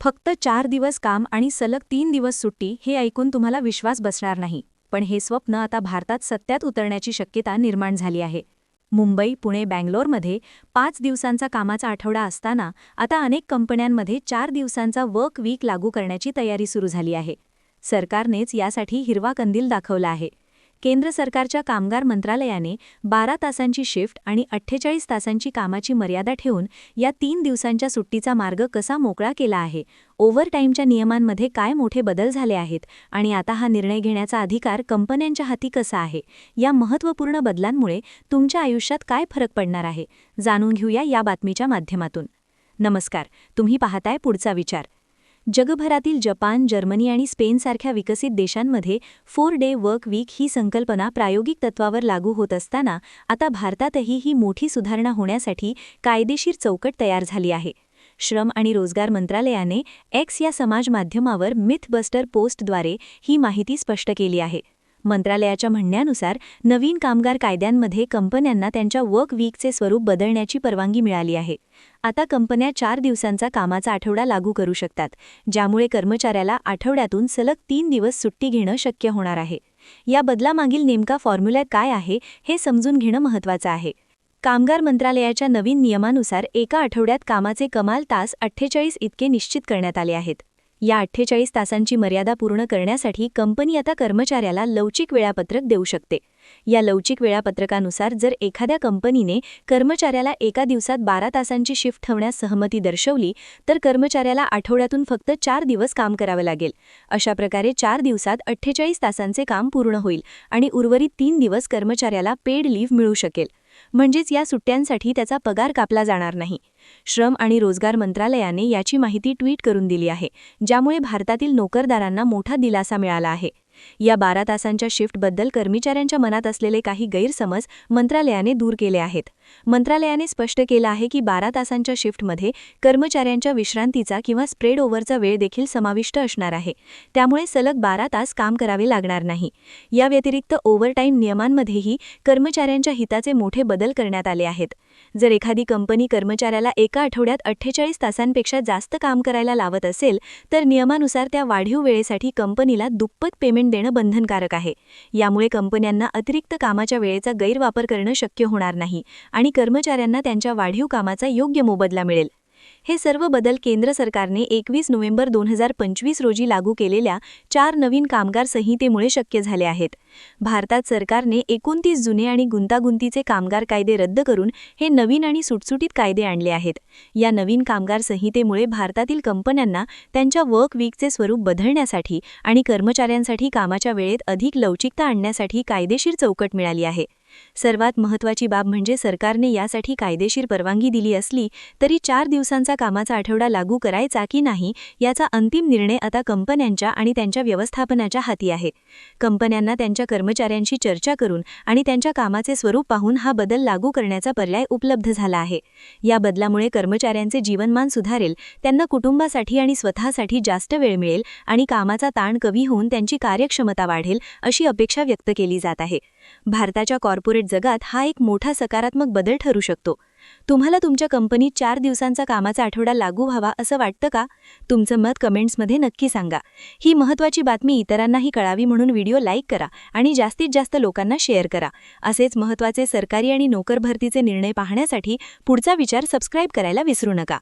फक्त 4 दिवस काम आणि सलग 3 दिवस सुट्टी हे ऐकून तुम्हाला विश्वास बसणार नाही, पण हे स्वप्न आता भारतात सत्यात उतरण्याची शक्यता निर्माण झाली आहे. मुंबई, पुणे, बँगलोरमध्ये 5 दिवसांचा कामाचा आठवडा असताना आता अनेक कंपन्यांमध्ये 4 दिवसांचा वर्क वीक लागू करण्याची तयारी सुरू झाली आहे. सरकारनेच यासाठी हिरवा कंदील दाखवला आहे. केंद्र सरकारच्या कामगार मंत्रालयाने 12 तासांची शिफ्ट आणि 48 तासांची कामाची मर्यादा ठेवून या 3 दिवसांच्या सुट्टीचा मार्ग कसा मोकळा केला आहे, ओव्हरटाईमच्या नियमांमध्ये काय मोठे बदल झाले आहेत आणि आता हा निर्णय घेण्याचा अधिकार कंपन्यांच्या हाती कसा आहे, या महत्त्वपूर्ण बदलांमुळे तुमच्या आयुष्यात काय फरक पडणार आहे, जाणून घेऊया या बातमीच्या माध्यमातून. नमस्कार, तुम्ही पाहताय पुढचा विचार. जगभरातील जपान, जर्मनी आणि स्पेनसारख्या विकसित देशांमध्ये 4 डे वर्क वीक ही संकल्पना प्रायोगिक तत्वावर लागू होत असताना आता भारतातही ही मोठी सुधारणा होण्यासाठी कायदेशीर चौकट तयार झाली आहे. श्रम आणि रोजगार मंत्रालयाने एक्स या समाज माध्यमावर मिथबस्टर पोस्टद्वारे ही माहिती स्पष्ट केली आहे. मंत्रालयाच्या म्हणण्यानुसार नवीन कामगार कायद्यांमध्ये कंपन्यांना त्यांच्या वर्क वीकचे स्वरूप बदलण्याची परवानगी मिळाली आहे. आता कंपन्या 4 दिवसांचा कामाचा आठवडा लागू करू शकतात, ज्यामुळे कर्मचाऱ्याला आठवड्यातून सलग 3 दिवस सुट्टी घेणं शक्य होणार आहे. या बदलामागील नेमका फॉर्म्युला काय आहे हे समजून घेणं महत्त्वाचं आहे. कामगार मंत्रालयाच्या नवीन नियमानुसार एका आठवड्यात कामाचे कमाल तास 48 इतके निश्चित करण्यात आले आहेत. या 48 तासांची मर्यादा पूर्ण करण्यासाठी कंपनी आता कर्मचाऱ्याला लवचिक वेळापत्रक देऊ शकते. या लवचिक वेळापत्रकानुसार जर एखाद्या कंपनीने कर्मचाऱ्याला एका दिवसात 12 तासांची शिफ्ट ठेवण्यास सहमती दर्शवली तर कर्मचाऱ्याला आठवड्यातून फक्त 4 दिवस काम करावं लागेल. अशा प्रकारे 4 दिवसात 48 तासांचे काम पूर्ण होईल आणि उर्वरित 3 दिवस कर्मचाऱ्याला पेड लीव्ह मिळू शकेल. म्हणजेच या सुट्ट्यांसाठी त्याचा पगार कापला जाणार नाही. श्रम आणि रोजगार मंत्रालयाने याची माहिती ट्विट करून दिली आहे, ज्यामुळे भारतातील नोकरदारांना मोठा दिलासा मिळाला आहे. या 12 तासांच्या शिफ्टबद्दल कर्मचाऱ्यांच्या मनात असलेले काही गैरसमज मंत्रालयाने दूर केले आहेत. मंत्रालयाने स्पष्ट केलं आहे की 12 तासांच्या शिफ्टमध्ये कर्मचाऱ्यांच्या विश्रांतीचा किंवा स्प्रेड ओव्हरचा वेळ देखील समाविष्ट असणार आहे. त्यामुळे सलग 12 तास काम करावे लागणार नाही. या व्यतिरिक्त ओव्हरटाईम नियमांमध्येही कर्मचाऱ्यांच्या हिताचे मोठे बदल करण्यात आले आहेत. जर एखादी कंपनी कर्मचाऱ्याला एका आठवड्यात 48 तासांपेक्षा जास्त काम करायला लावत असेल तर नियमानुसार त्या वाढीव वेळेसाठी कंपनीला दुप्पट पेमेंट देणं बंधनकारक आहे. यामुळे कंपन्यांना अतिरिक्त कामाच्या वेळेचा गैरवापर करणं शक्य होणार नाही आणि कर्मचाऱ्यांना त्यांच्या वाढीव कामाचा योग्य मोबदला मिळेल. हे सर्व बदल केंद्र सरकारने 21 नोव्हेंबर 2025 रोजी लागू केलेल्या 4 नवीन कामगार संहितेमुळे शक्य झाले आहेत. भारतात सरकारने 29 जुने आणि गुंतागुंतीचे कामगार कायदे रद्द करून हे नवीन आणि सुटसुटीत कायदे आणले आहेत. या नवीन कामगार संहितेमुळे भारतातील कंपन्यांना त्यांच्या वर्क वीकचे स्वरूप बदलण्यासाठी आणि कर्मचाऱ्यांसाठी कामाच्या वेळेत अधिक लवचिकता आणण्यासाठी कायदेशीर चौकट मिळाली आहे. सर्वात महत्त्वाची बाब म्हणजे सरकारने यासाठी कायदेशीर परवानगी दिली असली तरी 4 दिवसांचा कामाचा आठवडा लागू करायचा की नाही याचा अंतिम निर्णय आता कंपन्यांच्या आणि त्यांच्या व्यवस्थापनाच्या हाती आहे. कंपन्यांना त्यांच्या कर्मचाऱ्यांशी चर्चा करून आणि त्यांच्या कामाचे स्वरूप पाहून हा बदल लागू करण्याचा पर्याय उपलब्ध झाला आहे. या बदलामुळे कर्मचाऱ्यांचे जीवनमान सुधारेल, त्यांना कुटुंबासाठी आणि स्वतःसाठी जास्त वेळ मिळेल आणि कामाचा ताण कमी होऊन त्यांची कार्यक्षमता वाढेल अशी अपेक्षा व्यक्त केली जात आहे. भारताच्या कॉर्पोरेट जगात हा एक मोठा सकारात्मक बदल ठरू शकतो. तुम्हाला तुमच्या कंपनीत 4 दिवसांचा कामाचा आठवडा लागू व्हावा असं वाटतं का? तुमचं मत कमेंट्समध्ये नक्की सांगा. ही महत्त्वाची बातमी इतरांनाही कळावी म्हणून व्हिडिओ लाईक करा आणि जास्तीत जास्त लोकांना शेअर करा. असेच महत्त्वाचे सरकारी आणि नोकर भरतीचे निर्णय पाहण्यासाठी पुढचा विचार सबस्क्राईब करायला विसरू नका.